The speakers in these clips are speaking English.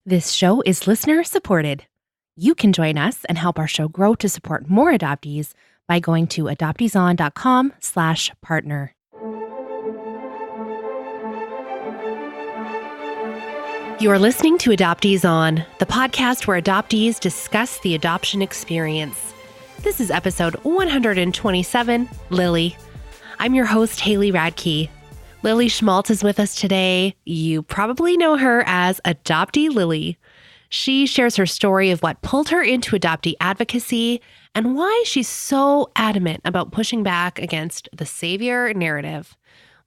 This show is listener supported. You can join us and help our show grow to support more adoptees by going to adopteeson.com/partner. You are listening to Adoptees On, the podcast where adoptees discuss the adoption experience. This is episode 127, Lilly. I'm your host, Haley Radke. Lilly Schmaltz is with us today. You probably know her as Adoptee Lilly. She shares her story of what pulled her into adoptee advocacy and why she's so adamant about pushing back against the saviour narrative.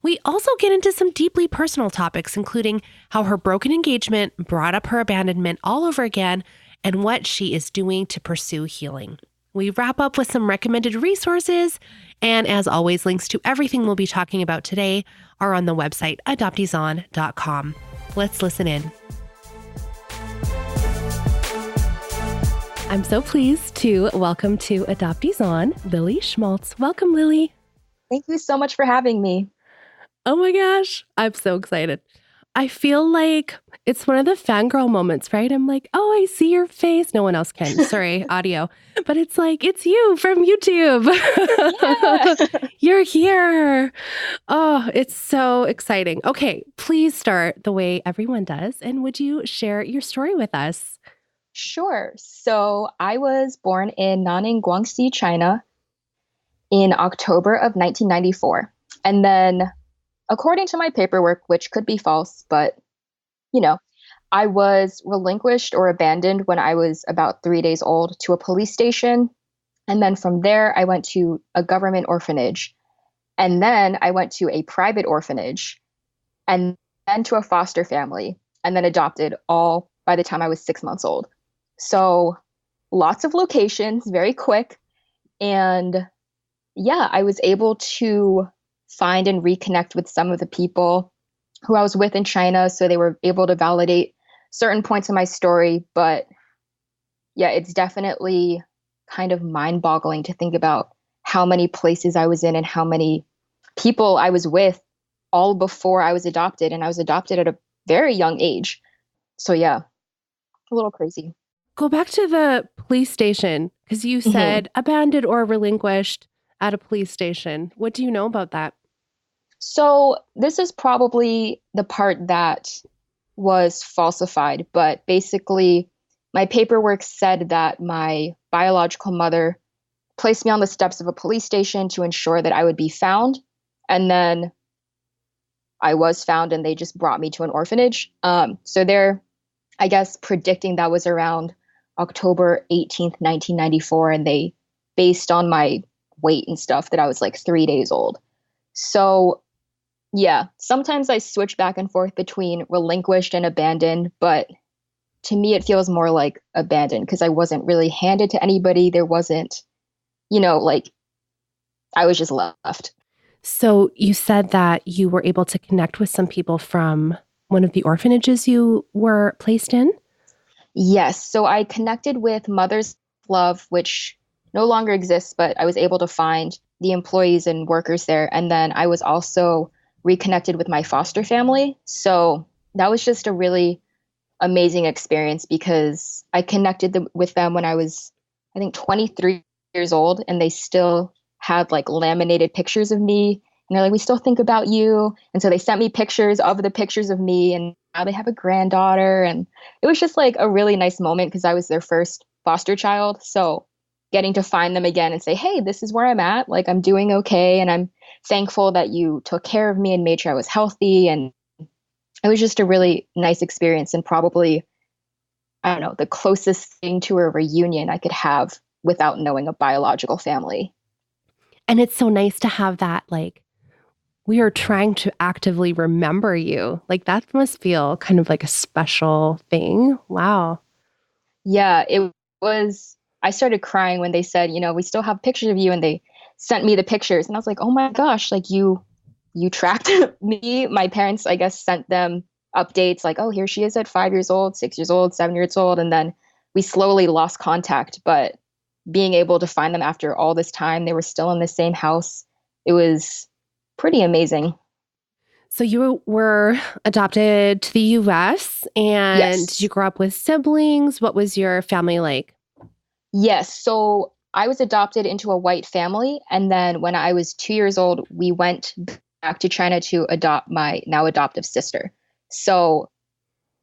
We also get into some deeply personal topics, including how her broken engagement brought up her abandonment all over again and what she is doing to pursue healing. We wrap up with some recommended resources, and as always, links to everything we'll be talking about today are on the website adopteeson.com. Let's listen in. I'm so pleased to welcome to Adoptees On, Lilly Schmaltz. Welcome, Lilly. Thank you so much for having me. Oh my gosh, I'm so excited. I feel like it's one of the fangirl moments, right? I'm like, oh, I see your face. No one else can. Sorry, audio. But it's like, it's you from YouTube. Yeah. You're here. Oh, it's so exciting. Okay, please start the way everyone does. And would you share your story with us? Sure. So I was born in Nanning, Guangxi, China in October of 1994. And then according to my paperwork, which could be false, but, I was relinquished or abandoned when I was about 3 days old to a police station. And then from there, I went to a government orphanage. And then I went to a private orphanage and then to a foster family and then adopted all by the time I was 6 months old. So lots of locations, very quick. And yeah, I was able to find and reconnect with some of the people who I was with in China. So they were able to validate certain points of my story. But yeah, it's definitely kind of mind-boggling to think about how many places I was in and how many people I was with all before I was adopted. And I was adopted at a very young age. So yeah, a little crazy. Go back to the police station because you said abandoned or relinquished at a police station. What do you know about that? So this is probably the part that was falsified, but basically my paperwork said that my biological mother placed me on the steps of a police station to ensure that I would be found. And then I was found and they just brought me to an orphanage. So they're, I guess, predicting that was around October 18th, 1994. And they, based on my weight and stuff, that I was like 3 days old. So yeah, sometimes I switch back and forth between relinquished and abandoned, but to me, it feels more like abandoned because I wasn't really handed to anybody. There wasn't, I was just left. So you said that you were able to connect with some people from one of the orphanages you were placed in? Yes. So I connected with Mother's Love, which no longer exists, but I was able to find the employees and workers there. And then I was also reconnected with my foster family. So that was just a really amazing experience because I connected with them when I was, I think, 23 years old, and they still had like laminated pictures of me. And they're like, we still think about you. And so they sent me pictures of the pictures of me, and now they have a granddaughter. And it was just like a really nice moment because I was their first foster child. So getting to find them again and say, hey, this is where I'm at. Like, I'm doing okay. And I'm thankful that you took care of me and made sure I was healthy. And it was just a really nice experience and probably, I don't know, the closest thing to a reunion I could have without knowing a biological family. And it's so nice to have that, like, we are trying to actively remember you. Like, that must feel kind of like a special thing. Wow. Yeah, it was. I started crying when they said, we still have pictures of you, and they sent me the pictures. And I was like, oh my gosh, like you tracked me. My parents, I guess, sent them updates like, oh, here she is at 5 years old, 6 years old, 7 years old. And then we slowly lost contact. But being able to find them after all this time, they were still in the same house. It was pretty amazing. So you were adopted to the US, and Yes. did you grow up with siblings? What was your family like? Yes. So I was adopted into a white family. And then when I was 2 years old, we went back to China to adopt my now adoptive sister. So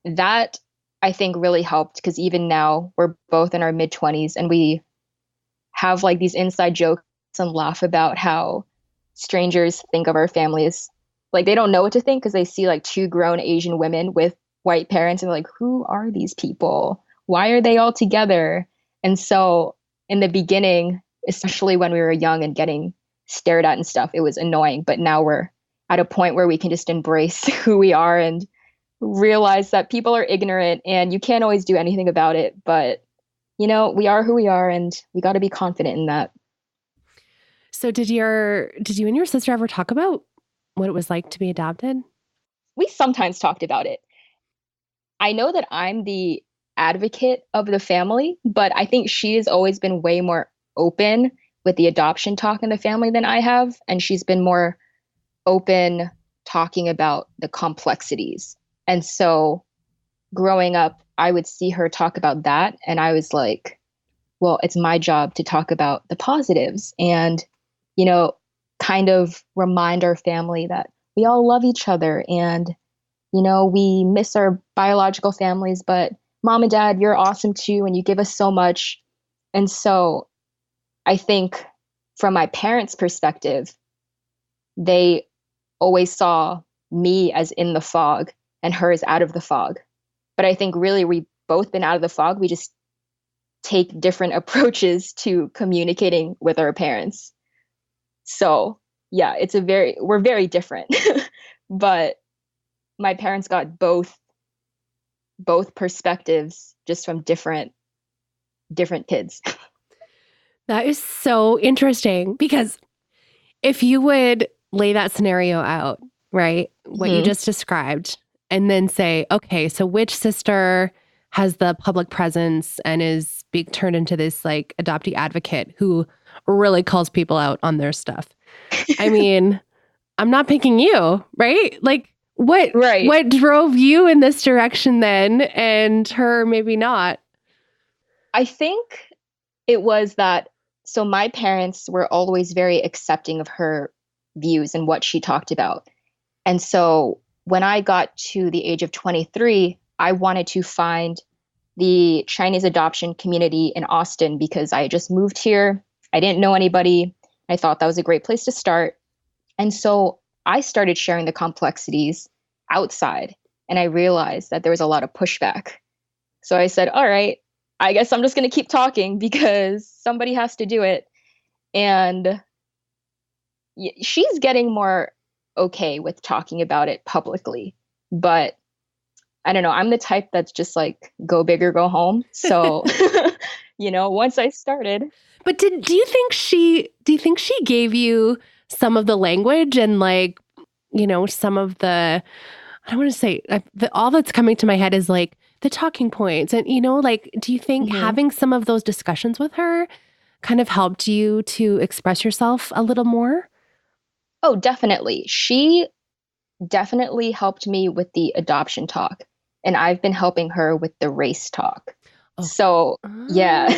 that I think really helped because even now we're both in our mid 20s and we have like these inside jokes and laugh about how strangers think of our families. Like they don't know what to think because they see like two grown Asian women with white parents and they're like, who are these people? Why are they all together? And so in the beginning, especially when we were young and getting stared at and stuff, it was annoying. But now we're at a point where we can just embrace who we are and realize that people are ignorant and you can't always do anything about it. But, you know, we are who we are and we got to be confident in that. So did you and your sister ever talk about what it was like to be adopted? We sometimes talked about it. I know that I'm the advocate of the family, but I think she has always been way more open with the adoption talk in the family than I have. And she's been more open talking about the complexities. And so growing up, I would see her talk about that. And I was like, well, it's my job to talk about the positives and, you know, kind of remind our family that we all love each other and, you know, we miss our biological families, but mom and dad, you're awesome too. And you give us so much. And so I think from my parents' perspective, they always saw me as in the fog and her as out of the fog. But I think really we've both been out of the fog. We just take different approaches to communicating with our parents. So yeah, we're very different. But my parents got both perspectives just from different kids. That is so interesting because if you would lay that scenario out, right? What you just described, and then say, okay, so which sister has the public presence and is being turned into this like adoptee advocate who really calls people out on their stuff? I mean, I'm not picking you, right? Like what drove you in this direction then and her maybe not? I think it was that, so my parents were always very accepting of her views and what she talked about. And so when I got to the age of 23, I wanted to find the Chinese adoption community in Austin because I had just moved here. I didn't know anybody. I thought that was a great place to start. And so I started sharing the complexities outside and I realized that there was a lot of pushback. So I said, all right, I guess I'm just going to keep talking because somebody has to do it. And she's getting more okay with talking about it publicly. But I don't know, I'm the type that's just like, go big or go home. So, you know, once I started. But do you think she gave you some of the language and like, you know, some of the, I don't want to say, all that's coming to my head is like the talking points. And, you know, like, do you think having some of those discussions with her kind of helped you to express yourself a little more? Oh, definitely. She definitely helped me with the adoption talk. And I've been helping her with the race talk. Oh. So, yeah.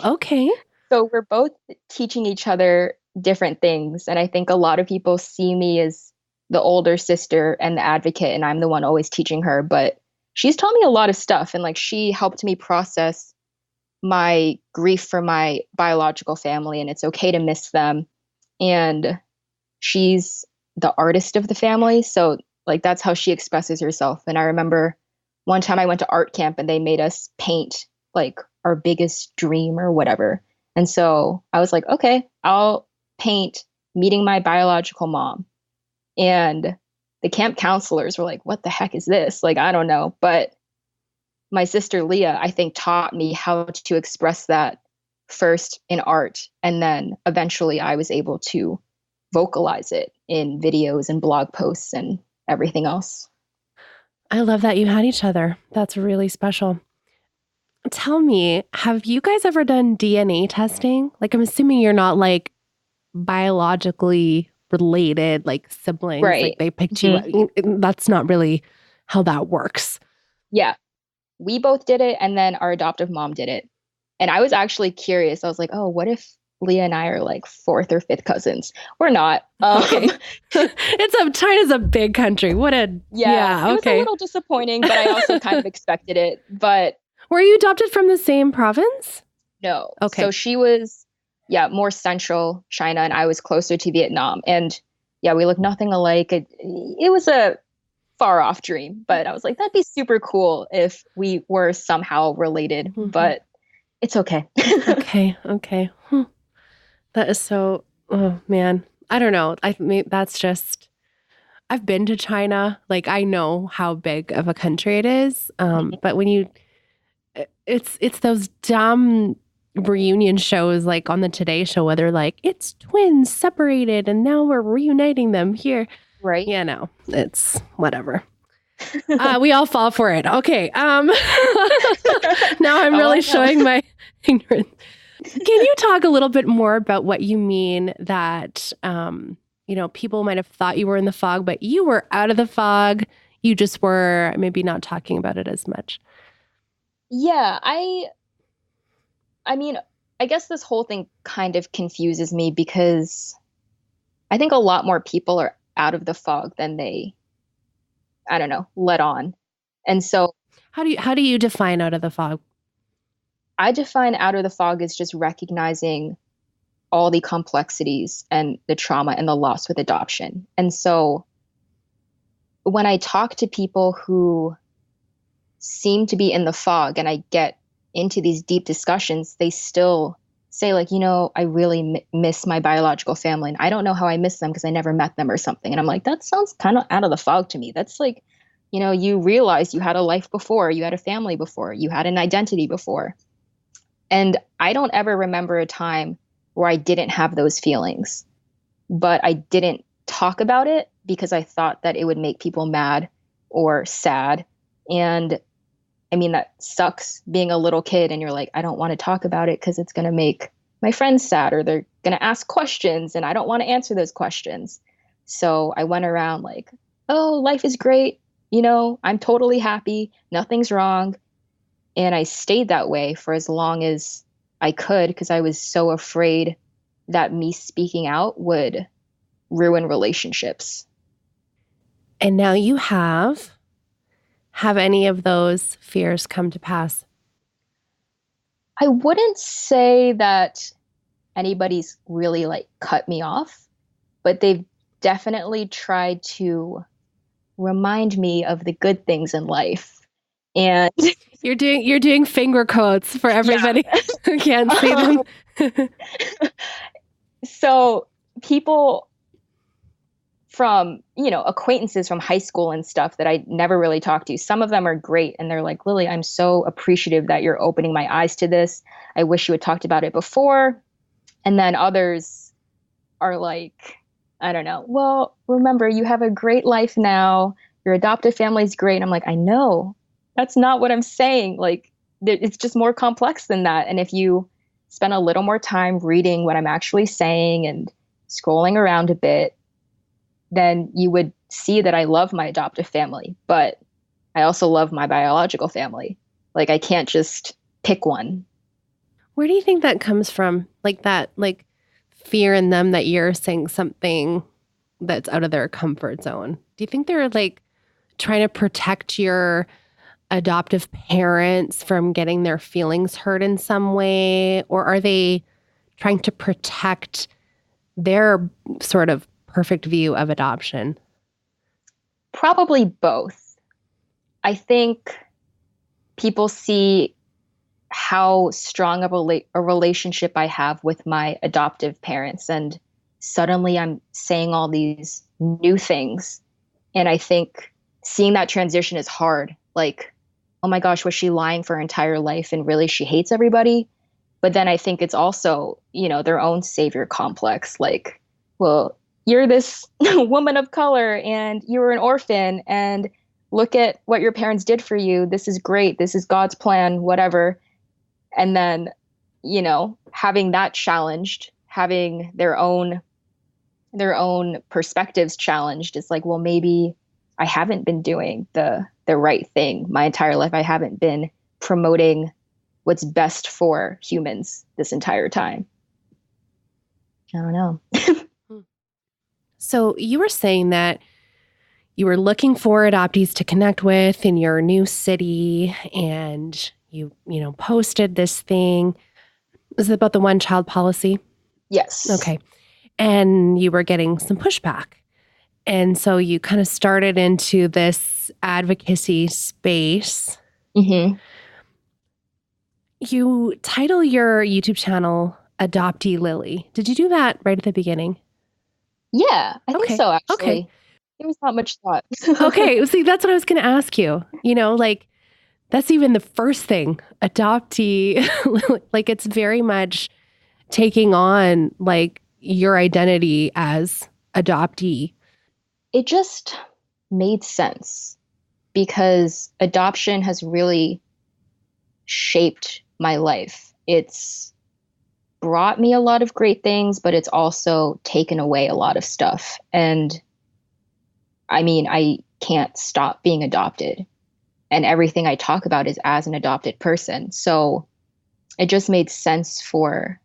Okay. So we're both teaching each other different things. And I think a lot of people see me as the older sister and the advocate, and I'm the one always teaching her. But she's taught me a lot of stuff. And like she helped me process my grief for my biological family. And it's okay to miss them. And she's the artist of the family. So like that's how she expresses herself. And I remember one time I went to art camp and they made us paint like our biggest dream or whatever. And so I was like, okay, I'll paint meeting my biological mom. And the camp counselors were like, what the heck is this? Like, I don't know. But my sister Leah, I think, taught me how to express that first in art. And then eventually I was able to vocalize it in videos and blog posts and everything else. I love that you had each other. That's really special. Tell me, have you guys ever done DNA testing? Like, I'm assuming you're not like biologically related, like siblings, like Right. they picked you. Mhm. That's not really how that works. Yeah. We both did it, and then our adoptive mom did it. And I was actually curious. I was like, oh, what if Leah and I are like fourth or fifth cousins? We're not. Okay. China's a big country. Yeah, it was a Okay. little disappointing, but I also kind of expected it. But Were you adopted from the same province? no. Okay. So she was, yeah, more central China, and I was closer to Vietnam. And yeah, we look nothing alike. It was a far off dream, but I was like, that'd be super cool if we were somehow related, but it's okay. Okay. That is so, oh man. I don't know. I mean, that's just, I've been to China. Like, I know how big of a country it is. But when it's those dumb reunion shows like on the Today Show where they're like, it's twins separated and now we're reuniting them here. Right. Yeah, no, it's whatever. We all fall for it. Okay. Now I'm really showing my ignorance. Can you talk a little bit more about what you mean that, people might have thought you were in the fog, but you were out of the fog. You just were maybe not talking about it as much. Yeah, I mean, I guess this whole thing kind of confuses me because I think a lot more people are out of the fog than they, I don't know, let on. And so How do you define out of the fog? I define out of the fog as just recognizing all the complexities and the trauma and the loss with adoption. And so when I talk to people who seem to be in the fog and I get into these deep discussions, they still say like, I really miss my biological family. And I don't know how I miss them because I never met them or something. And I'm like, that sounds kind of out of the fog to me. That's like, you realize you had a life before, you had a family before, you had an identity before. And I don't ever remember a time where I didn't have those feelings, but I didn't talk about it because I thought that it would make people mad or sad. And I mean, that sucks being a little kid and you're like, I don't want to talk about it because it's going to make my friends sad or they're going to ask questions and I don't want to answer those questions. So I went around like, oh, life is great. I'm totally happy. Nothing's wrong. And I stayed that way for as long as I could because I was so afraid that me speaking out would ruin relationships. And now you have any of those fears come to pass? I wouldn't say that anybody's really like cut me off, but they've definitely tried to remind me of the good things in life. And you're doing finger quotes for everybody who can't see them. So people from, acquaintances from high school and stuff that I never really talked to, some of them are great. And they're like, Lilly, I'm so appreciative that you're opening my eyes to this. I wish you had talked about it before. And then others are like, I don't know. Well, remember, you have a great life now. Your adoptive family's great. And I'm like, I know. That's not what I'm saying. Like, it's just more complex than that. And if you spend a little more time reading what I'm actually saying and scrolling around a bit, then you would see that I love my adoptive family, but I also love my biological family. Like, I can't just pick one. Where do you think that comes from? Like that, like fear in them that you're saying something that's out of their comfort zone. Do you think they're like trying to protect your adoptive parents from getting their feelings hurt in some way? Or are they trying to protect their sort of perfect view of adoption? Probably both. I think people see how strong of a relationship I have with my adoptive parents. And suddenly I'm saying all these new things. And I think seeing that transition is hard. Like, oh my gosh, was she lying for her entire life and really she hates everybody? But then I think it's also, their own savior complex. Like, well, you're this woman of color and you were an orphan and look at what your parents did for you. This is great. This is God's plan, whatever. And then, having that challenged, having their own their own perspectives challenged. It's like, well, maybe I haven't been doing the right thing my entire life. I haven't been promoting what's best for humans this entire time. I don't know. So you were saying that you were looking for adoptees to connect with in your new city, and you posted this thing. Is it about the one child policy? Yes. Okay. And you were getting some pushback. And so you kind of started into this advocacy space. Mm-hmm. You title your YouTube channel Adoptee Lilly. Did you do that right at the beginning? Yeah, I think so, actually. Okay. There was not much thought. Okay. See, that's what I was going to ask you. That's even the first thing. Adoptee, like it's very much taking on like your identity as adoptee. It just made sense because adoption has really shaped my life. It's brought me a lot of great things, but it's also taken away a lot of stuff. And I mean, I can't stop being adopted. And everything I talk about is as an adopted person. So it just made sense for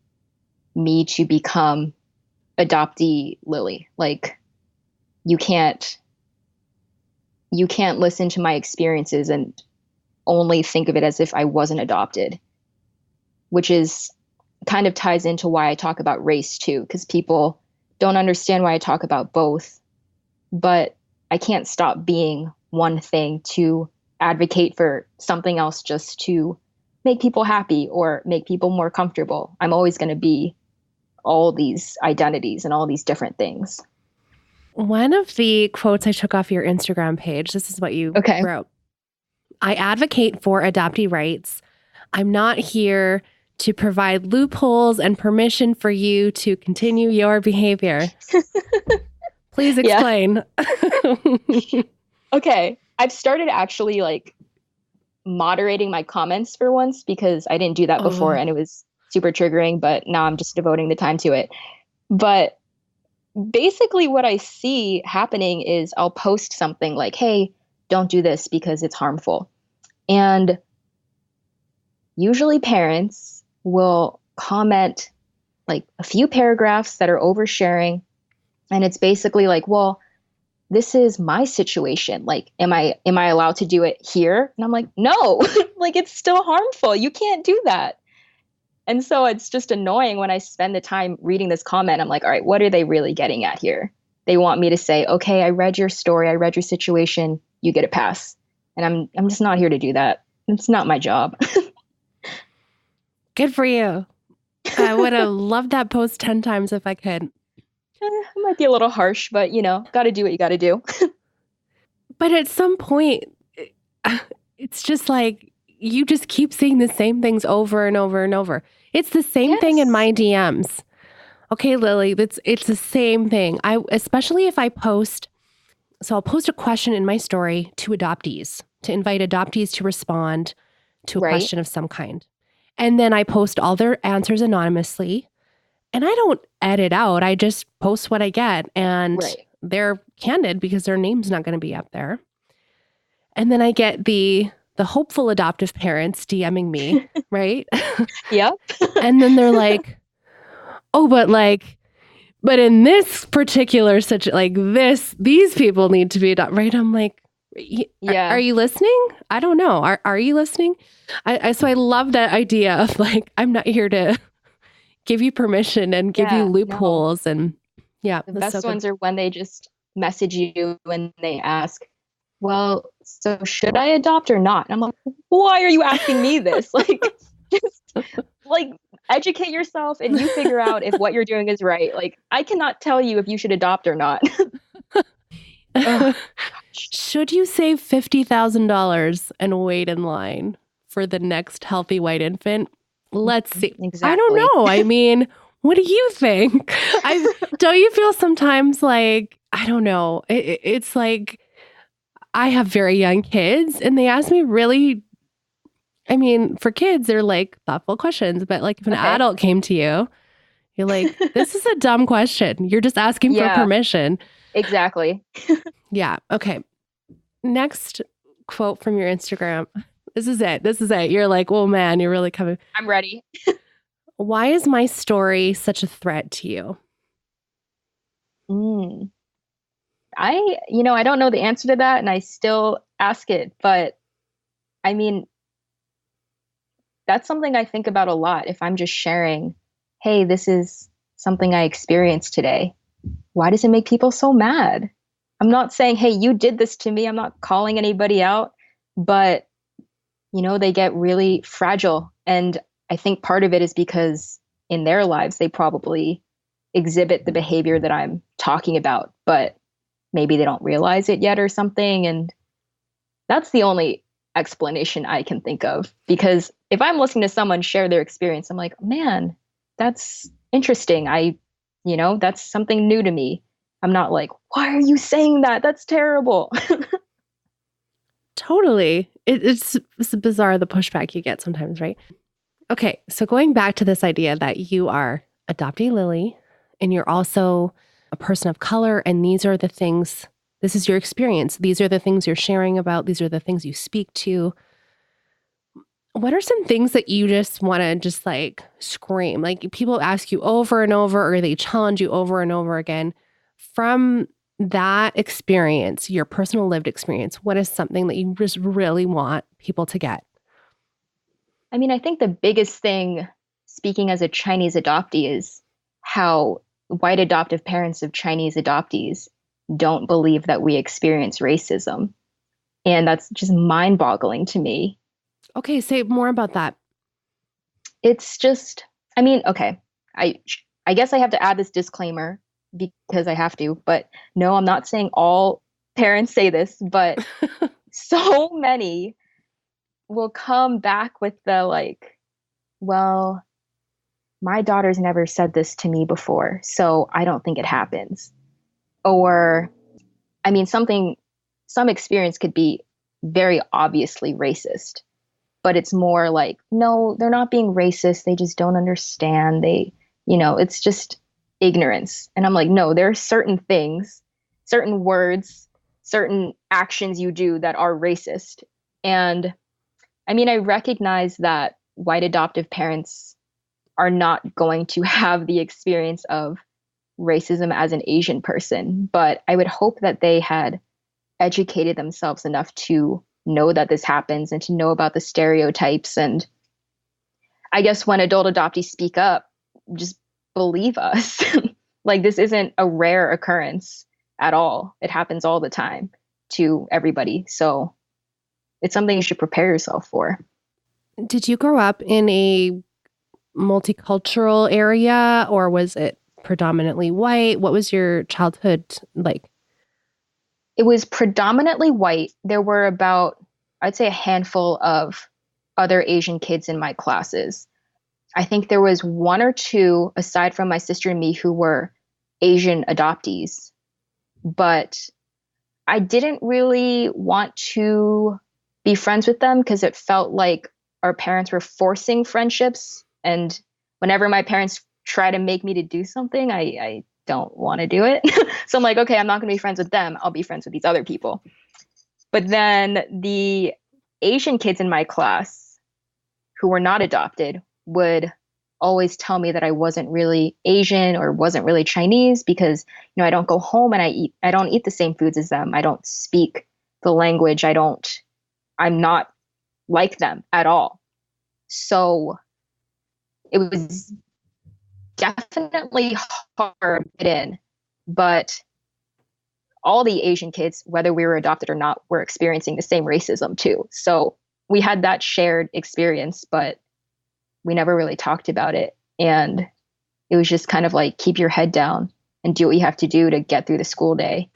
me to become Adoptee Lilly. Like, you can't listen to my experiences and only think of it as if I wasn't adopted, which is kind of ties into why I talk about race too, because people don't understand why I talk about both. But I can't stop being one thing to advocate for something else just to make people happy or make people more comfortable. I'm always going to be all these identities and all these different things. One of the quotes I took off your Instagram page, this is what you wrote. I advocate for adoptee rights. I'm not here to provide loopholes and permission for you to continue your behavior. Please explain. Okay. I've started actually like moderating my comments for once because I didn't do that before and it was super triggering, but now I'm just devoting the time to it. But basically what I see happening is I'll post something like, hey, don't do this because it's harmful. And usually parents will comment like a few paragraphs that are oversharing. And it's basically like, well, this is my situation. Like, am I allowed to do it here? And I'm like, no, like it's still harmful. You can't do that. And so it's just annoying when I spend the time reading this comment. I'm like, all right, what are they really getting at here? They want me to say, okay, I read your story. I read your situation. You get a pass. And I'm just not here to do that. It's not my job. Good for you. I would have loved that post 10 times if I could. It might be a little harsh, but got to do what you got to do. But at some point, it's just like, you just keep seeing the same things over and over and over. It's the same thing in my DMs. Okay, Lily, it's the same thing. Especially if I post, so I'll post a question in my story to adoptees, to invite adoptees to respond to a question of some kind. And then I post all their answers anonymously. And I don't edit out. I just post what I get. And they're candid because their name's not going to be up there. And then I get the hopeful adoptive parents DMing me, right? Yep. And then they're like, oh, but in this particular these people need to be adopted, right? I'm like, are you listening? I don't know. Are you listening? So I love that idea of like, I'm not here to give you permission and give you loopholes. No. And the best ones are when they just message you and they ask, well, so should I adopt or not? And I'm like, why are you asking me this? Like, just like educate yourself and you figure out if what you're doing is right. Like, I cannot tell you if you should adopt or not. Should you save $50,000 and wait in line for the next healthy white infant? Let's see. Exactly. I don't know. I mean, what do you think? Don't you feel sometimes like, I don't know. It's like, I have very young kids and they ask me really, I mean, for kids, they're like thoughtful questions, but like if an adult came to you You're like, this is a dumb question. You're just asking for permission. Exactly. Yeah. Okay. Next quote from your Instagram. This is it. You're like, oh man, you're really coming. I'm ready. Why is my story such a threat to you? I don't know the answer to that, and I still ask it, but I mean, that's something I think about a lot. If I'm just sharing, hey, this is something I experienced today. Why does it make people so mad? I'm not saying, hey, you did this to me. I'm not calling anybody out, but they get really fragile. And I think part of it is because in their lives, they probably exhibit the behavior that I'm talking about, but maybe they don't realize it yet or something. And that's the only explanation I can think of. Because if I'm listening to someone share their experience, I'm like, man, that's interesting. That's something new to me. I'm not like, why are you saying that? That's terrible. Totally. It's bizarre, the pushback you get sometimes, right? Okay. So going back to this idea that you are Adoptee Lilly and you're also a person of color, and these are the things, this is your experience. These are the things you're sharing about. These are the things you speak to. What are some things that you just want to just like scream? Like people ask you over and over, or they challenge you over and over again. From that experience, your personal lived experience, what is something that you just really want people to get? I mean, I think the biggest thing, speaking as a Chinese adoptee, is how white adoptive parents of Chinese adoptees don't believe that we experience racism. And that's just mind-boggling to me. Okay, say more about that. It's just, okay, I guess I have to add this disclaimer because I have to, but no, I'm not saying all parents say this, but so many will come back with the like, well, my daughter's never said this to me before, so I don't think it happens. Or, some experience could be very obviously racist, but it's more like, no, they're not being racist. They just don't understand. It's just ignorance. And I'm like, no, there are certain things, certain words, certain actions you do that are racist. And I recognize that white adoptive parents are not going to have the experience of racism as an Asian person, but I would hope that they had educated themselves enough to know that this happens and to know about the stereotypes. And I guess when adult adoptees speak up, just believe us. Like, this isn't a rare occurrence at all. It happens all the time to everybody. So it's something you should prepare yourself for. Did you grow up in a multicultural area, or was it predominantly white? What was your childhood like? It was predominantly white. There were about, I'd say, a handful of other Asian kids in my classes. I think there was one or two, aside from my sister and me, who were Asian adoptees. But I didn't really want to be friends with them because it felt like our parents were forcing friendships. And whenever my parents try to make me to do something, I don't want to do it. So I'm like, okay, I'm not going to be friends with them. I'll be friends with these other people. But then the Asian kids in my class who were not adopted would always tell me that I wasn't really Asian or wasn't really Chinese because, I don't go home and I don't eat the same foods as them. I don't speak the language. I'm not like them at all. So it was definitely hard to get in, but all the Asian kids, whether we were adopted or not, were experiencing the same racism too. So we had that shared experience, but we never really talked about it. And it was just kind of like, keep your head down and do what you have to do to get through the school day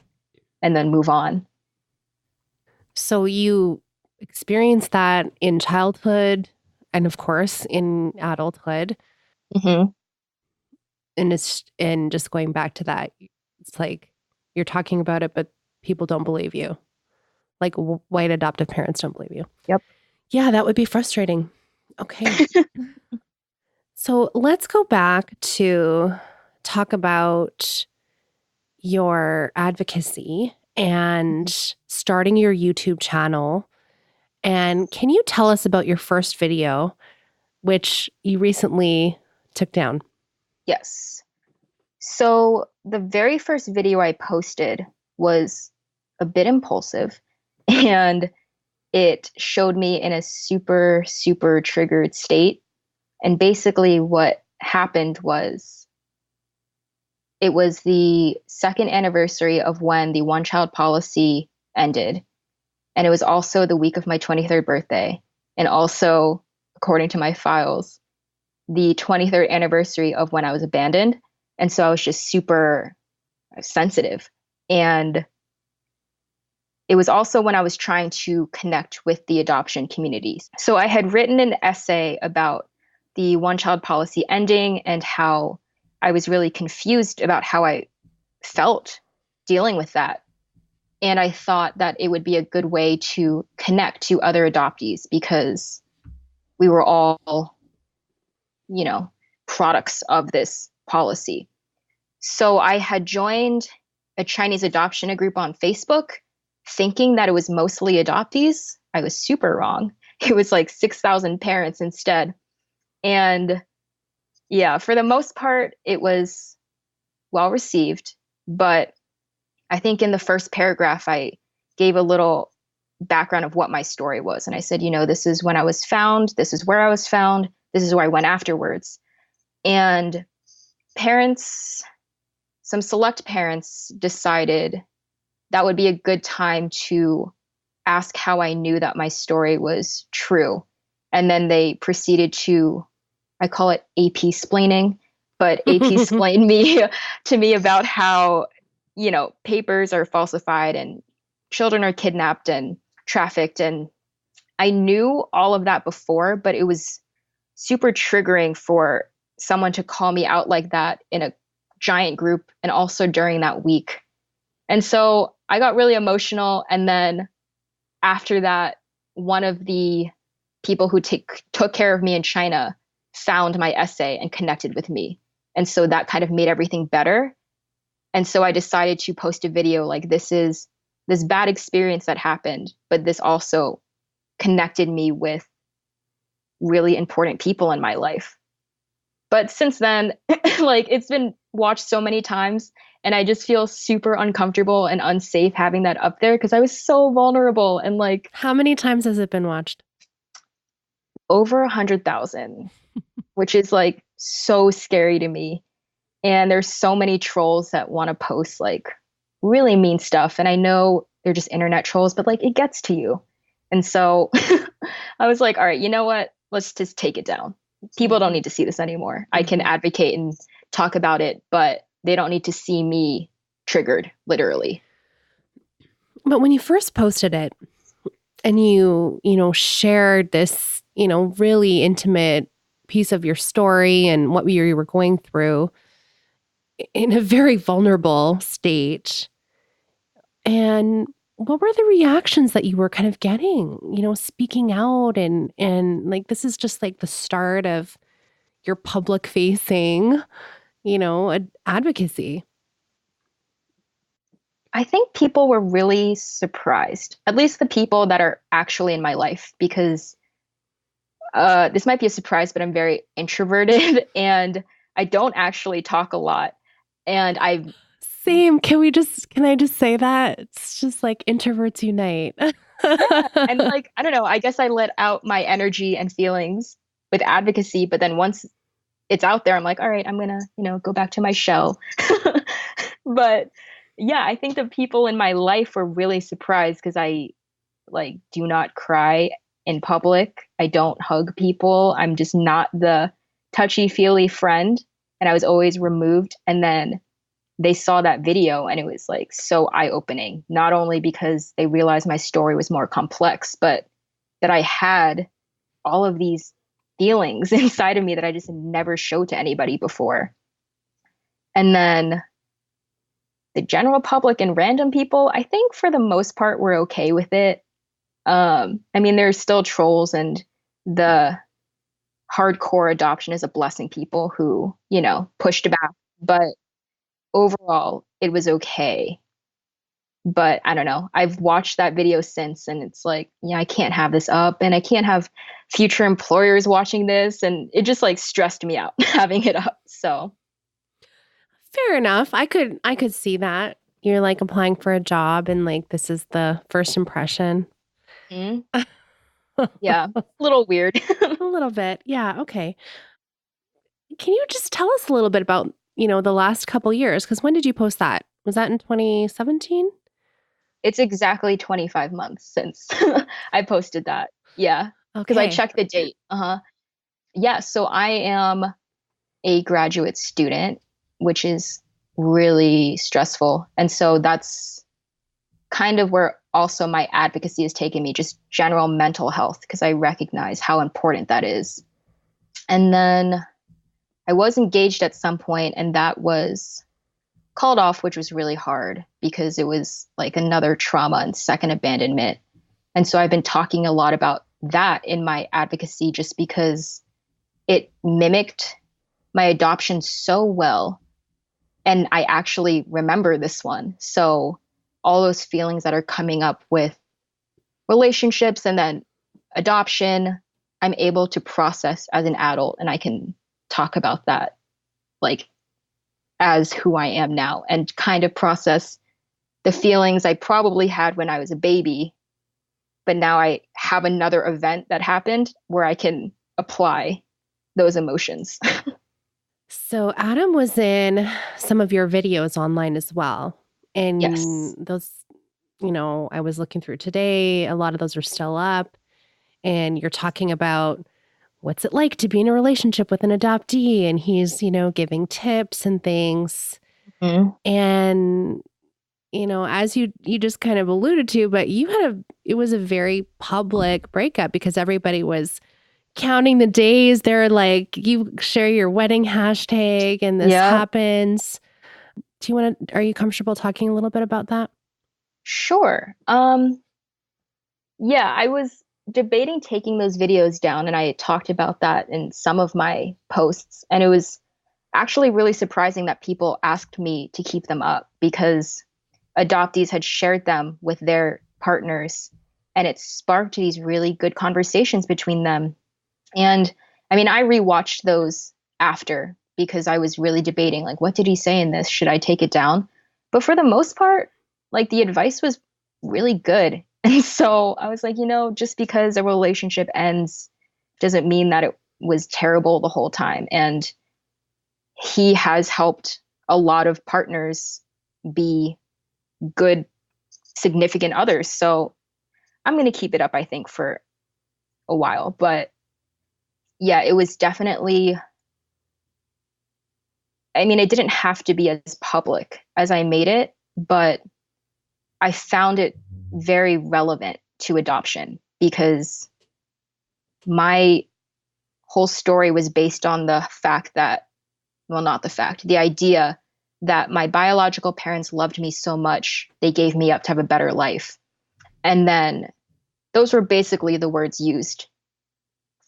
and then move on. So you experienced that in childhood and of course in adulthood. Mm-hmm. And just going back to that, it's like you're talking about it, but people don't believe you. Like white adoptive parents don't believe you. Yep. Yeah, that would be frustrating. Okay. So let's go back to talk about your advocacy and starting your YouTube channel. And can you tell us about your first video, which you recently took down? Yes. So the very first video I posted was a bit impulsive, and it showed me in a super, super triggered state. And basically what happened was it was the second anniversary of when the one-child policy ended. And it was also the week of my 23rd birthday. And also, according to my files, the 23rd anniversary of when I was abandoned. And so I was just super sensitive. And it was also when I was trying to connect with the adoption communities. So I had written an essay about the one-child policy ending and how I was really confused about how I felt dealing with that. And I thought that it would be a good way to connect to other adoptees because we were all, products of this policy. So I had joined a Chinese adoption group on Facebook, thinking that it was mostly adoptees. I was super wrong. It was like 6,000 parents instead. And yeah, for the most part, it was well received. But I think in the first paragraph, I gave a little background of what my story was. And I said, this is when I was found. This is where I was found. This is where I went afterwards. And some select parents decided that would be a good time to ask how I knew that my story was true. And then they proceeded to, I call it AP-splaining, but AP-splained to me about how, papers are falsified and children are kidnapped and trafficked. And I knew all of that before, but it was super triggering for someone to call me out like that in a giant group and also during that week. And so I got really emotional. And then after that, one of the people who took care of me in China found my essay and connected with me. And so that kind of made everything better. And so I decided to post a video like, this is this bad experience that happened, but this also connected me with really important people in my life. But since then, it's been watched so many times, and I just feel super uncomfortable and unsafe having that up there because I was so vulnerable. And how many times has it been watched? Over 100,000, which is so scary to me. And there's so many trolls that want to post really mean stuff. And I know they're just internet trolls, but it gets to you. And so I was like, all right, you know what? Let's just take it down. People don't need to see this anymore. I can advocate and talk about it, but they don't need to see me triggered, literally. But when you first posted it and you shared this, really intimate piece of your story and what you were going through in a very vulnerable state, and what were the reactions that you were kind of getting, speaking out and this is just the start of your public facing, advocacy? I think people were really surprised, at least the people that are actually in my life, because this might be a surprise, but I'm very introverted and I don't actually talk a lot. And Same. Can I just say that? It's just introverts unite. And I don't know, I guess I let out my energy and feelings with advocacy, but then once it's out there, I'm like, all right, I'm going to, go back to my shell. But yeah, I think the people in my life were really surprised because I do not cry in public. I don't hug people. I'm just not the touchy-feely friend. And I was always removed. And then they saw that video and it was so eye-opening, not only because they realized my story was more complex, but that I had all of these feelings inside of me that I just never showed to anybody before. And then the general public and random people, I think for the most part, were okay with it. There's still trolls and the hardcore adoption is a blessing people who, pushed back. But overall, it was okay. But I don't know. I've watched that video since, and it's like, yeah, I can't have this up, and I can't have future employers watching this. And it just like stressed me out having it up. So Fair enough. I could see that. You're like applying for a job and like this is the first impression. mm, yeah, a little weird. A little bit. Yeah. Okay. Can you just tell us a little bit about, the last couple years? Because when did you post that? Was that in 2017? It's exactly 25 months since I posted that. Yeah, because I Okay. checked the date. Yeah, so I am a graduate student, which is really stressful. And so that's kind of where also my advocacy has taken me, just general mental health, because I recognize how important that is. And then I was engaged at some point, and that was called off, which was really hard because it was like another trauma and second abandonment. And so I've been talking a lot about that in my advocacy just because it mimicked my adoption so well. And I actually remember this one. So all those feelings that are coming up with relationships and then adoption, I'm able to process as an adult, and I can talk about that like as who I am now and kind of process the feelings I probably had when I was a baby. But now I have another event that happened where I can apply those emotions. So Adam was in some of your videos online as well. And Yes. those, I was looking through today, a lot of those are still up. And you're talking about what's it like to be in a relationship with an adoptee. And he's, giving tips and things. Mhm. And, as you just kind of alluded to, but it was a very public breakup because everybody was counting the days. They're like, you share your wedding hashtag and this Yeah, happens. Are you comfortable talking a little bit about that? sure. Yeah, I was debating taking those videos down, and I talked about that in some of my posts. And it was actually really surprising that people asked me to keep them up because adoptees had shared them with their partners, and it sparked these really good conversations between them. And I mean, I rewatched those after because I was really debating, like, what did he say in this? Should I take it down? But for the most part, like, the advice was really good. And so I was like, just because a relationship ends doesn't mean that it was terrible the whole time. And he has helped a lot of partners be good, significant others. So I'm going to keep it up, I think, for a while. But yeah, it was definitely, I mean, it didn't have to be as public as I made it, but I found it very relevant to adoption because my whole story was based on the fact that, well, not the fact, the idea that my biological parents loved me so much, they gave me up to have a better life. And then those were basically the words used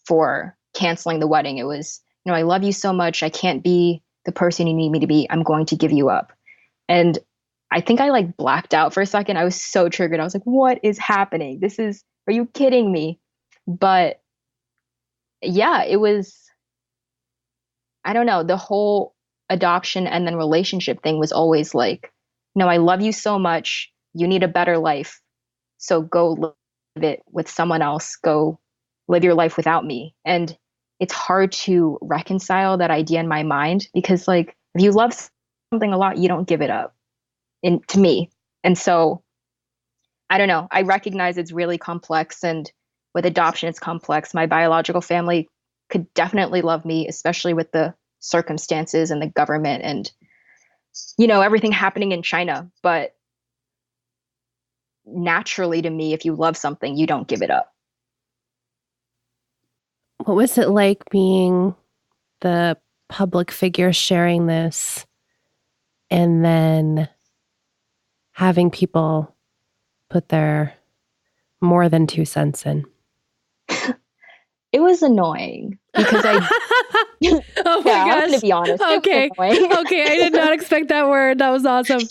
for canceling the wedding. It was, I love you so much. I can't be the person you need me to be. I'm going to give you up. And I think I like blacked out for a second. I was so triggered. I was like, what is happening? Are you kidding me? But yeah, it was, I don't know, the whole adoption and then relationship thing was always like, no, I love you so much. You need a better life. So go live it with someone else. Go live your life without me. And it's hard to reconcile that idea in my mind because, like, if you love something a lot, you don't give it up to me. And so I don't know. I recognize it's really complex. And with adoption, it's complex. My biological family could definitely love me, especially with the circumstances and the government and, everything happening in China. But naturally, to me, if you love something, you don't give it up. What was it like being the public figure sharing this and then having people put their more than 2 cents in? It was annoying because Oh my I'm gosh. going to be honest. Okay. It was annoying. Okay. I did not expect that word. That was awesome.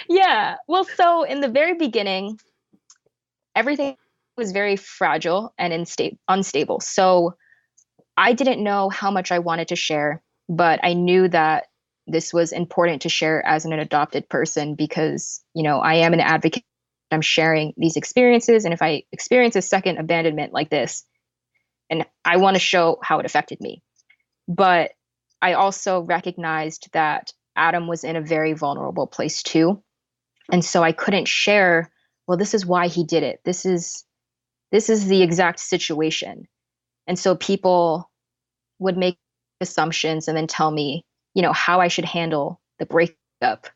Yeah. Well, so in the very beginning, everything was very fragile and unstable. So I didn't know how much I wanted to share, but I knew that this was important to share as an adopted person because, I am an advocate. I'm sharing these experiences. And if I experience a second abandonment like this, and I want to show how it affected me. But I also recognized that Adam was in a very vulnerable place too. And so I couldn't share, well, this is why he did it. This is the exact situation. And so people would make assumptions and then tell me, how I should handle the breakup.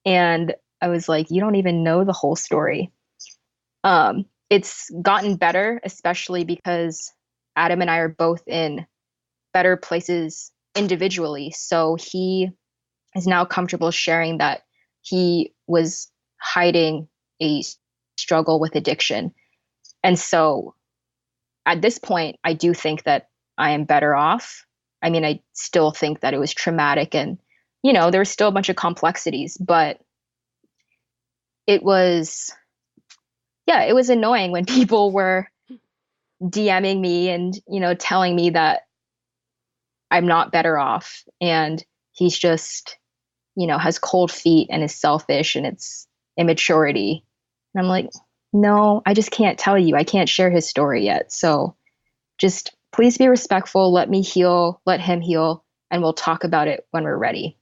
And I was like, you don't even know the whole story. It's gotten better, especially because Adam and I are both in better places individually. So he is now comfortable sharing that he was hiding a struggle with addiction. And so at this point, I do think that I am better off. I mean, I still think that it was traumatic and, there was still a bunch of complexities, but it was, it was annoying when people were DMing me and, telling me that I'm not better off and he's just, has cold feet and is selfish and it's immaturity. And I'm like, no, I just can't tell you. I can't share his story yet. So just please be respectful. Let me heal, let him heal, and we'll talk about it when we're ready.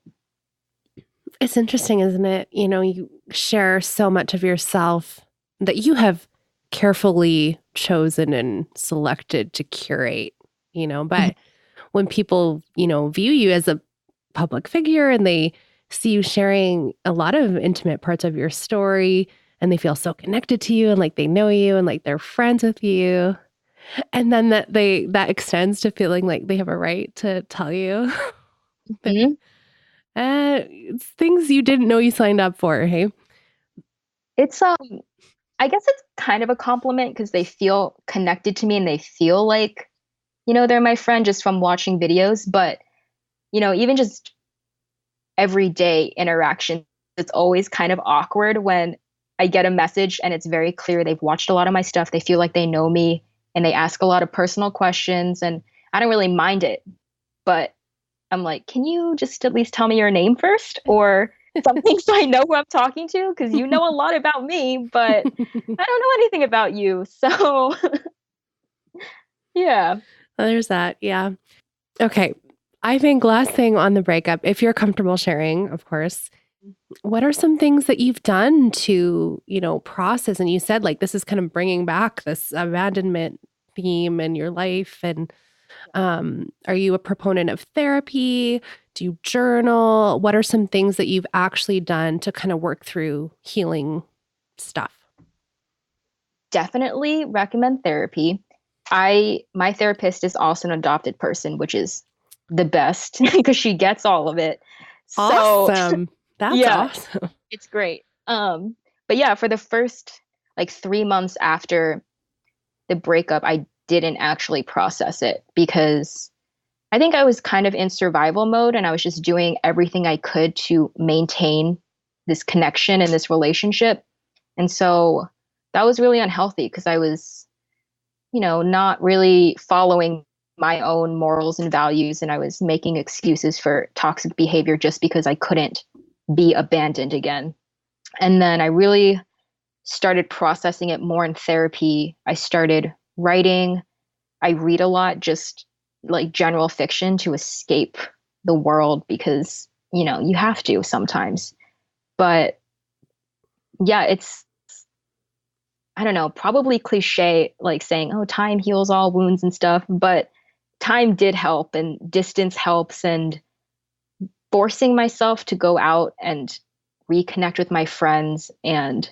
It's interesting, isn't it? You share so much of yourself that you have carefully chosen and selected to curate, but when people, view you as a public figure and they see you sharing a lot of intimate parts of your story and they feel so connected to you and like they know you and like they're friends with you. And then that extends to feeling like they have a right to tell you Mm-hmm. it's things you didn't know you signed up for, hey? It's I guess it's kind of a compliment because they feel connected to me and they feel like, they're my friend just from watching videos. But, even just everyday interaction, it's always kind of awkward when I get a message and it's very clear they've watched a lot of my stuff. They feel like they know me and they ask a lot of personal questions and I don't really mind it. But I'm like, can you just at least tell me your name first or something so I know who I'm talking to? Because you know a lot about me, but I don't know anything about you. So, yeah. Well, there's that. Yeah. Okay. I think last thing on the breakup, if you're comfortable sharing, of course, what are some things that you've done to, process? And you said like this is kind of bringing back this abandonment theme in your life. And are you a proponent of therapy? Do you journal? What are some things that you've actually done to kind of work through healing stuff? Definitely recommend therapy. My therapist is also an adopted person, which is the best because she gets all of it. Awesome. That's yeah, awesome. it's great. But yeah, for the first like 3 months after the breakup, I didn't actually process it because I think I was kind of in survival mode and I was just doing everything I could to maintain this connection and this relationship. And so that was really unhealthy because I was, not really following my own morals and values. And I was making excuses for toxic behavior just because I couldn't be abandoned again. And then I really started processing it more in therapy. I started writing. I read a lot, just like general fiction to escape the world because, you have to sometimes. But yeah, it's, I don't know, probably cliche, like saying, oh, time heals all wounds and stuff. But time did help and distance helps and forcing myself to go out and reconnect with my friends and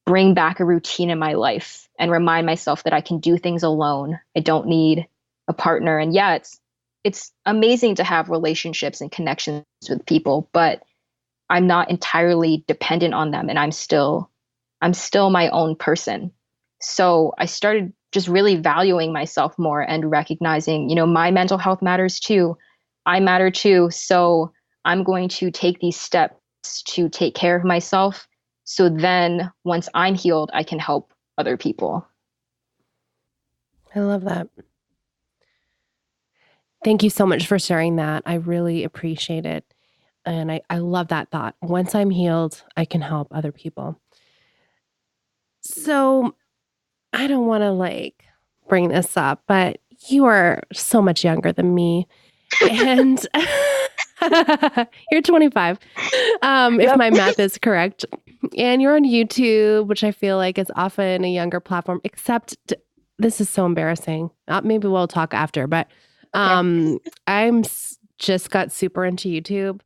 bring back a routine in my life and remind myself that I can do things alone. I don't need a partner. And yeah, it's amazing to have relationships and connections with people, but I'm not entirely dependent on them and I'm still my own person. So I started just really valuing myself more and recognizing, my mental health matters too. I matter too. So I'm going to take these steps to take care of myself. So then once I'm healed, I can help other people. I love that. Thank you so much for sharing that. I really appreciate it. And I love that thought. Once I'm healed, I can help other people. So I don't want to bring this up, but you are so much younger than me. And you're 25, if my math is correct. And you're on YouTube, which I feel like is often a younger platform, except this is so embarrassing. Maybe we'll talk after, but I'm just got super into YouTube,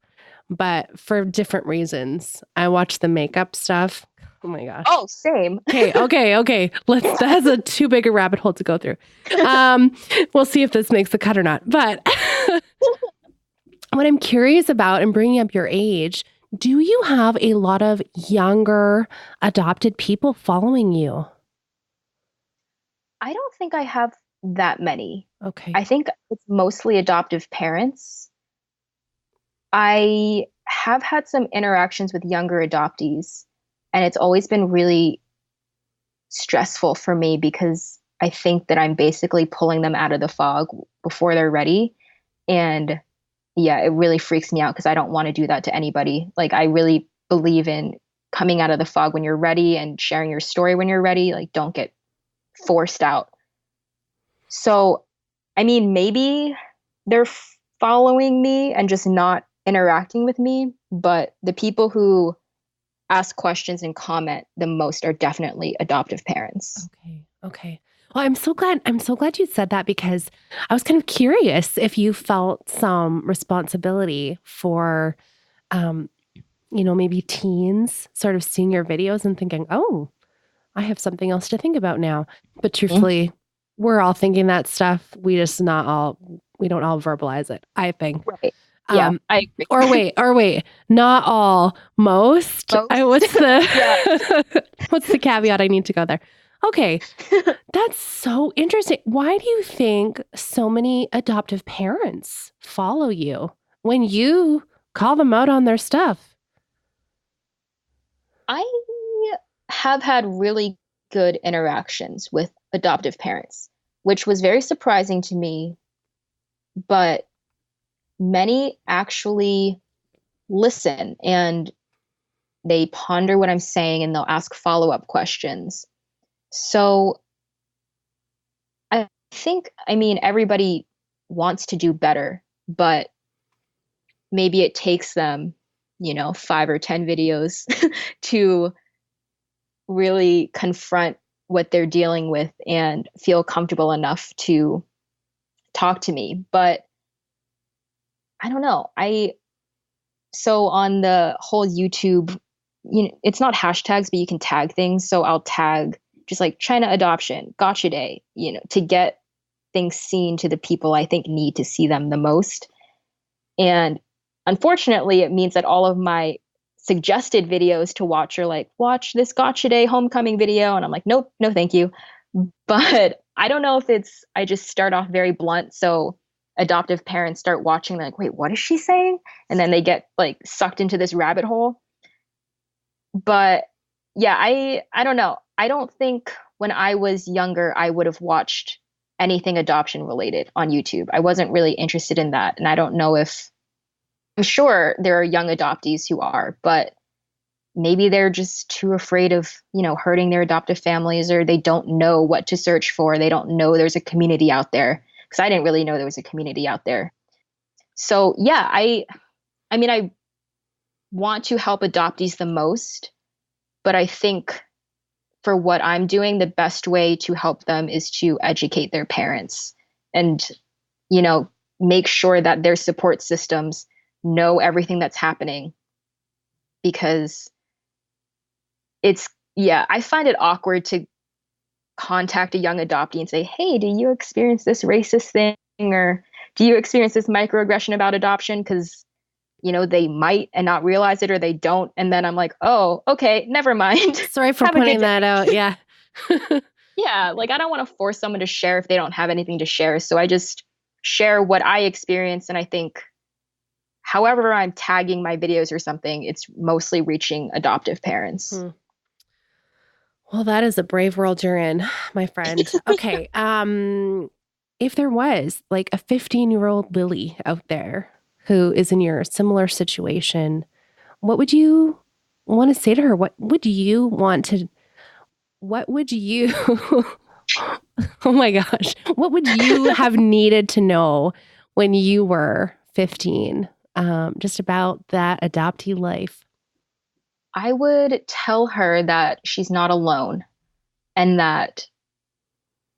but for different reasons. I watch the makeup stuff. Oh my gosh. Oh, same. Okay. That's a too big a rabbit hole to go through. We'll see if this makes the cut or not. But what I'm curious about, and bringing up your age, do you have a lot of younger adopted people following you? I don't think I have that many. Okay. I think it's mostly adoptive parents. I have had some interactions with younger adoptees, and it's always been really stressful for me because I think that I'm basically pulling them out of the fog before they're ready. And yeah, it really freaks me out because I don't want to do that to anybody. Like, I really believe in coming out of the fog when you're ready and sharing your story when you're ready. Like, don't get forced out. So, I mean, maybe they're following me and just not interacting with me, but the people who ask questions and comment the most are definitely adoptive parents. Okay. Well, I'm so glad you said that, because I was kind of curious if you felt some responsibility for, maybe teens sort of seeing your videos and thinking, oh, I have something else to think about now. But truthfully, we're all thinking that stuff. We don't all verbalize it, I think. Right. Yeah, I agree. Or wait, not all, most. What's the caveat? I need to go there. Okay. That's so interesting. Why do you think so many adoptive parents follow you when you call them out on their stuff? I have had really good interactions with adoptive parents, which was very surprising to me, but many actually listen and they ponder what I'm saying and they'll ask follow-up questions. So I think, everybody wants to do better, but maybe it takes them, 5 or 10 videos to really confront what they're dealing with and feel comfortable enough to talk to me. But I don't know. So on the whole YouTube, it's not hashtags, but you can tag things. So I'll tag just like China adoption, gotcha day, to get things seen to the people I think need to see them the most. And unfortunately, it means that all of my suggested videos to watch are like, watch this gotcha day homecoming video. And I'm like, nope, no, thank you. But I don't know if I just start off very blunt. So adoptive parents start watching, like, wait, what is she saying? And then they get sucked into this rabbit hole. But yeah, I don't know. I don't think when I was younger, I would have watched anything adoption related on YouTube. I wasn't really interested in that. And I don't know I'm sure there are young adoptees who are, but maybe they're just too afraid of, hurting their adoptive families, or they don't know what to search for. They don't know there's a community out there, because I didn't really know there was a community out there. So yeah, I want to help adoptees the most, but I think for what I'm doing, the best way to help them is to educate their parents and, make sure that their support systems know everything that's happening, because I find it awkward to contact a young adoptee and say, hey, do you experience this racist thing? Or do you experience this microaggression about adoption? Because, they might and not realize it, or they don't. And then I'm like, oh, okay, never mind. Sorry for pointing that out. Yeah. Yeah, like I don't want to force someone to share if they don't have anything to share. So I just share what I experienced. And I think however I'm tagging my videos or something, it's mostly reaching adoptive parents. Hmm. Well, that is a brave world you're in, my friend. Okay. If there was like a 15-year-old Lily out there who is in your similar situation, what would you want to say to her? What would you, oh my gosh, what would you have needed to know when you were 15, just about that adoptee life? I would tell her that she's not alone and that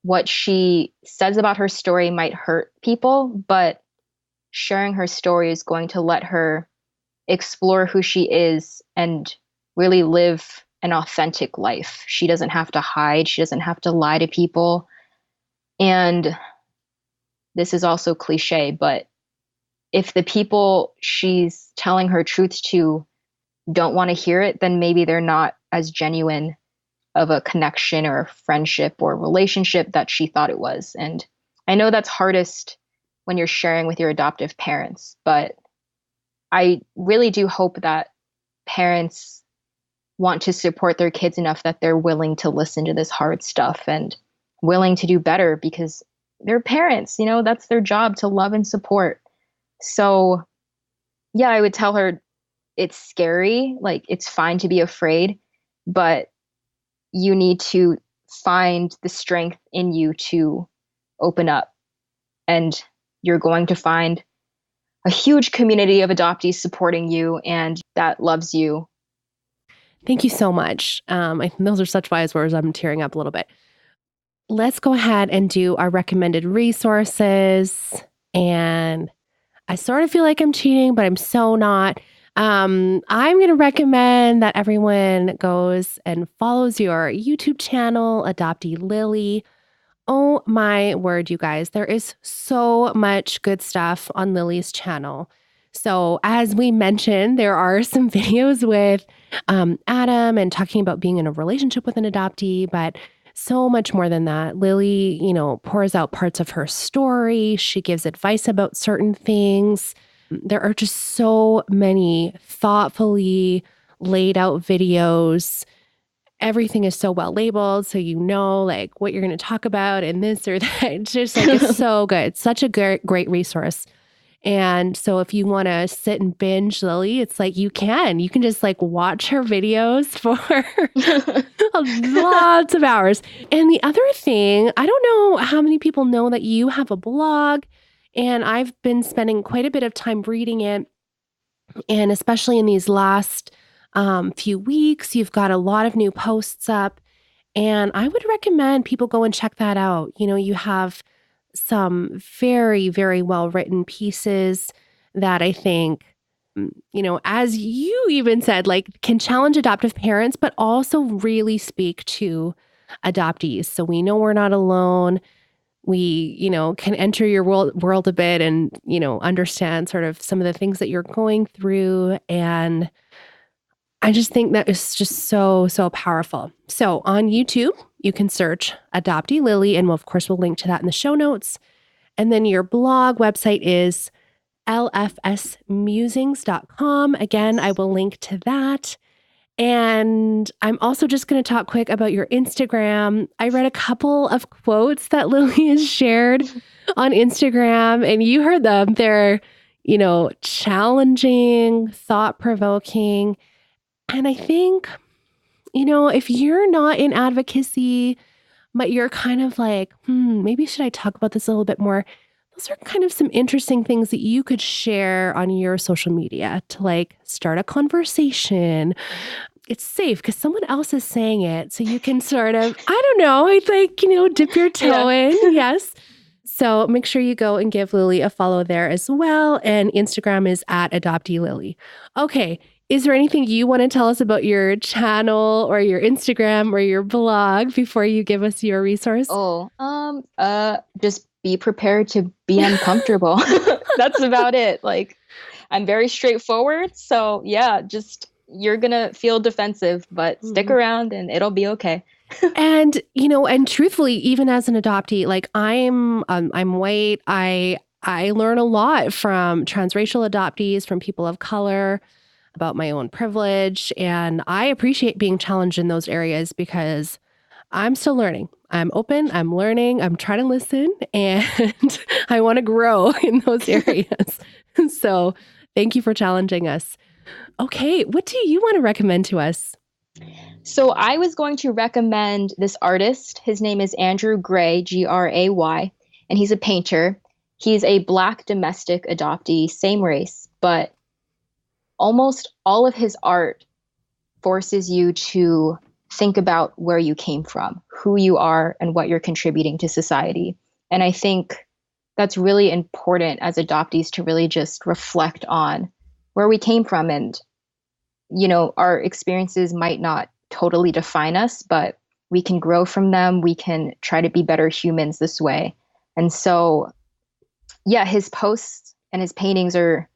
what she says about her story might hurt people, but sharing her story is going to let her explore who she is and really live an authentic life. She doesn't have to hide, she doesn't have to lie to people. And this is also cliche, but if the people she's telling her truth to don't want to hear it, then maybe they're not as genuine of a connection or a friendship or relationship that she thought it was. And I know that's hardest when you're sharing with your adoptive parents, but I really do hope that parents want to support their kids enough that they're willing to listen to this hard stuff and willing to do better because they're parents, you know, that's their job to love and support. So, yeah, I would tell her it's scary, like it's fine to be afraid, but you need to find the strength in you to open up. And you're going to find a huge community of adoptees supporting you and that loves you. Thank you so much. Those are such wise words. I'm tearing up a little bit. Let's go ahead and do our recommended resources. And I sort of feel like I'm cheating, but I'm so not. I'm going to recommend that everyone goes and follows your YouTube channel, Adoptee Lilly. Oh my word, you guys, there is so much good stuff on Lily's channel. So as we mentioned, there are some videos with Adam and talking about being in a relationship with an adoptee, but so much more than that. Lilly, pours out parts of her story. She gives advice about certain things. There are just so many thoughtfully laid out videos. Everything is so well labeled, so you know like what you're going to talk about and this or that. It's just like it's so good. It's such a great resource. And so if you want to sit and binge Lilly, it's like you can just like watch her videos for lots of hours. And the other thing, I don't know how many people know that you have a blog, and I've been spending quite a bit of time reading it. And especially in these last few weeks, you've got a lot of new posts up, and I would recommend people go and check that out. You have some very, very well-written pieces that I think, as you even said, like can challenge adoptive parents, but also really speak to adoptees. So we know we're not alone. We, can enter your world a bit and, understand sort of some of the things that you're going through. And I just think that is just so, so powerful. So on YouTube, you can search Adoptee Lilly, and we'll link to that in the show notes. And then your blog website is lfsmusings.com. Again, I will link to that. And I'm also just going to talk quick about your Instagram. I read a couple of quotes that Lilly has shared on Instagram, and you heard them. They're, challenging, thought-provoking. And I think, if you're not in advocacy, but you're kind of like, maybe should I talk about this a little bit more? Those are kind of some interesting things that you could share on your social media to like start a conversation. It's safe because someone else is saying it. So you can sort of, I don't know, I think, dip your toe in. Yes. So make sure you go and give Lilly a follow there as well. And Instagram is at Adoptee Lilly. Okay. Is there anything you want to tell us about your channel or your Instagram or your blog before you give us your resource? Just be prepared to be uncomfortable. That's about it. Like, I'm very straightforward. So yeah, just you're going to feel defensive, but stick around and it'll be okay. And, and truthfully, even as an adoptee, like I'm white. I learn a lot from transracial adoptees, from people of color, about my own privilege. And I appreciate being challenged in those areas because I'm still learning. I'm open, I'm learning, I'm trying to listen, and I want to grow in those areas. So thank you for challenging us. Okay, what do you want to recommend to us? So I was going to recommend this artist. His name is Andrew Gray, Gray, and he's a painter. He's a Black domestic adoptee, same race, but almost all of his art forces you to think about where you came from, who you are, and what you're contributing to society. And I think that's really important as adoptees to really just reflect on where we came from. And, our experiences might not totally define us, but we can grow from them. We can try to be better humans this way. And so, yeah, his posts and his paintings are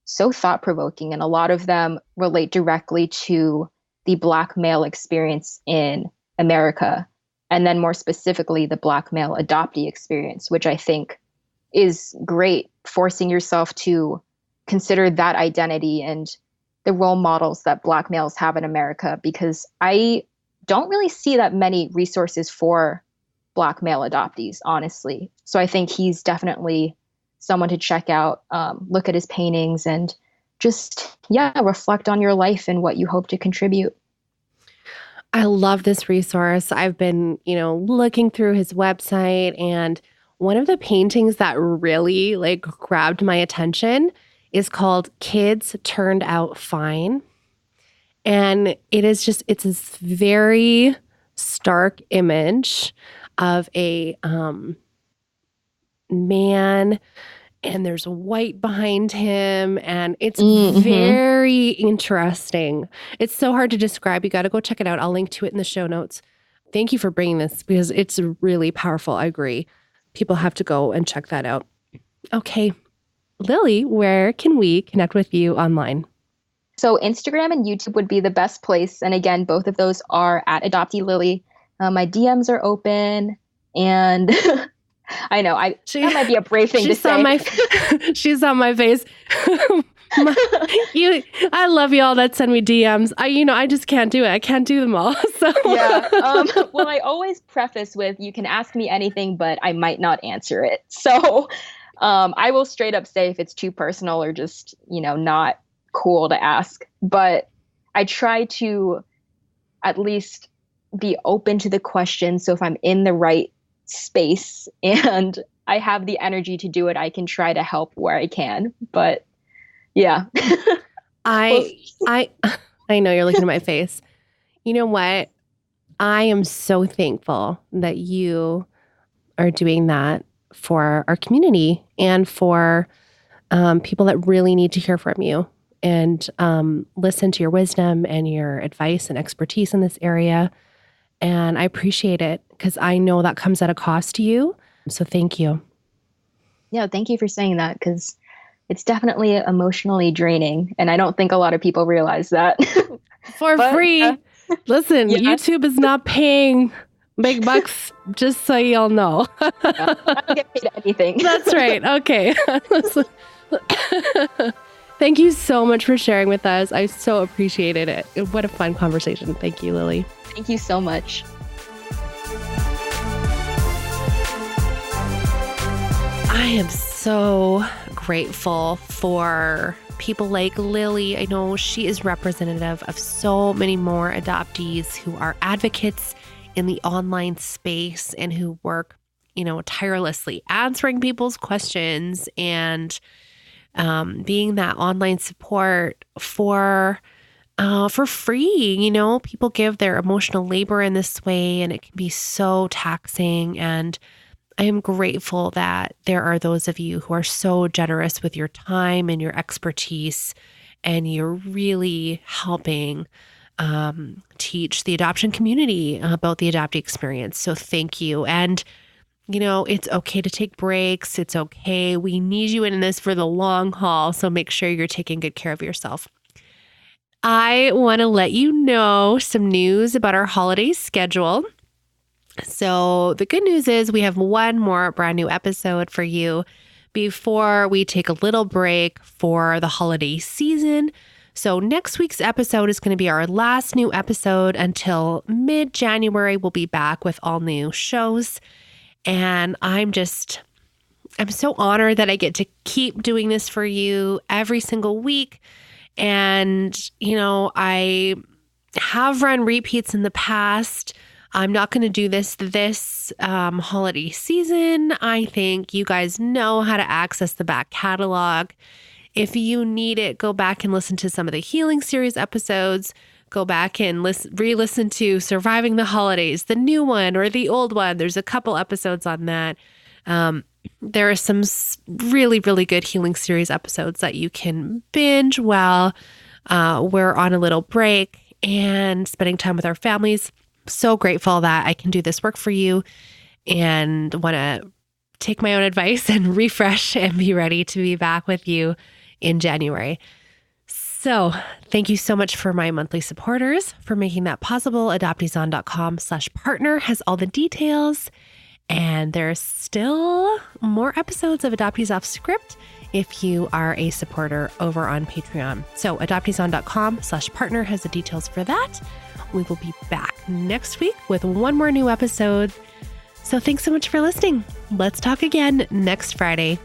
so thought-provoking, and a lot of them relate directly to the Black male experience in America, and then more specifically, the Black male adoptee experience, which I think is great, forcing yourself to consider that identity and the role models that Black males have in America, because I don't really see that many resources for Black male adoptees, honestly. So I think he's definitely someone to check out, look at his paintings, and just, reflect on your life and what you hope to contribute. I love this resource. I've been, looking through his website, and one of the paintings that really grabbed my attention is called Kids Turned Out Fine. And it's this very stark image of a man, and there's white behind him, and it's very interesting. It's so hard to describe. You got to go check it out. I'll link to it in the show notes. Thank you for bringing this because it's really powerful. I agree. People have to go and check that out. Okay. Lilly, where can we connect with you online? So Instagram and YouTube would be the best place. And again, both of those are at Adoptee Lilly. My DMs are open, and I know that might be a brave thing to say. She's on my face. I love y'all that send me DMs. I just can't do it. I can't do them all. So yeah. Well, I always preface with, you can ask me anything, but I might not answer it. So I will straight up say if it's too personal or just, not cool to ask. But I try to at least be open to the question. So if I'm in the right space and I have the energy to do it, I can try to help where I can. But yeah. I know you're looking at my face. You know what? I am so thankful that you are doing that for our community and for people that really need to hear from you and listen to your wisdom and your advice and expertise in this area. And I appreciate it because I know that comes at a cost to you. So thank you. Yeah, thank you for saying that, because it's definitely emotionally draining. And I don't think a lot of people realize that. For free. Listen, YouTube is not paying big bucks, just so y'all know. I don't get paid anything. That's right. Okay. Thank you so much for sharing with us. I so appreciated it. What a fun conversation. Thank you, Lilly. Thank you so much. I am so grateful for people like Lilly. I know she is representative of so many more adoptees who are advocates in the online space and who work, tirelessly answering people's questions and being that online support for free. People give their emotional labor in this way, and it can be so taxing. And I am grateful that there are those of you who are so generous with your time and your expertise, and you're really helping teach the adoption community about the adoptee experience. So thank you. And, it's okay to take breaks. It's okay. We need you in this for the long haul. So make sure you're taking good care of yourself. I want to let you know some news about our holiday schedule. So the good news is we have one more brand new episode for you before we take a little break for the holiday season. So next week's episode is going to be our last new episode until mid-January. We'll be back with all new shows. And I'm so honored that I get to keep doing this for you every single week. And, I have run repeats in the past. I'm not going to do this holiday season. I think you guys know how to access the back catalog. If you need it, go back and listen to some of the Healing Series episodes. Go back and re-listen to Surviving the Holidays, the new one or the old one. There's a couple episodes on that. There are some really, really good Healing Series episodes that you can binge while we're on a little break and spending time with our families. So grateful that I can do this work for you and want to take my own advice and refresh and be ready to be back with you in January. So thank you so much for my monthly supporters for making that possible. adopteeson.com/partner has all the details. And there's still more episodes of Adoptees Off Script if you are a supporter over on Patreon. So adopteeson.com/partner has the details for that. We will be back next week with one more new episode. So thanks so much for listening. Let's talk again next Friday.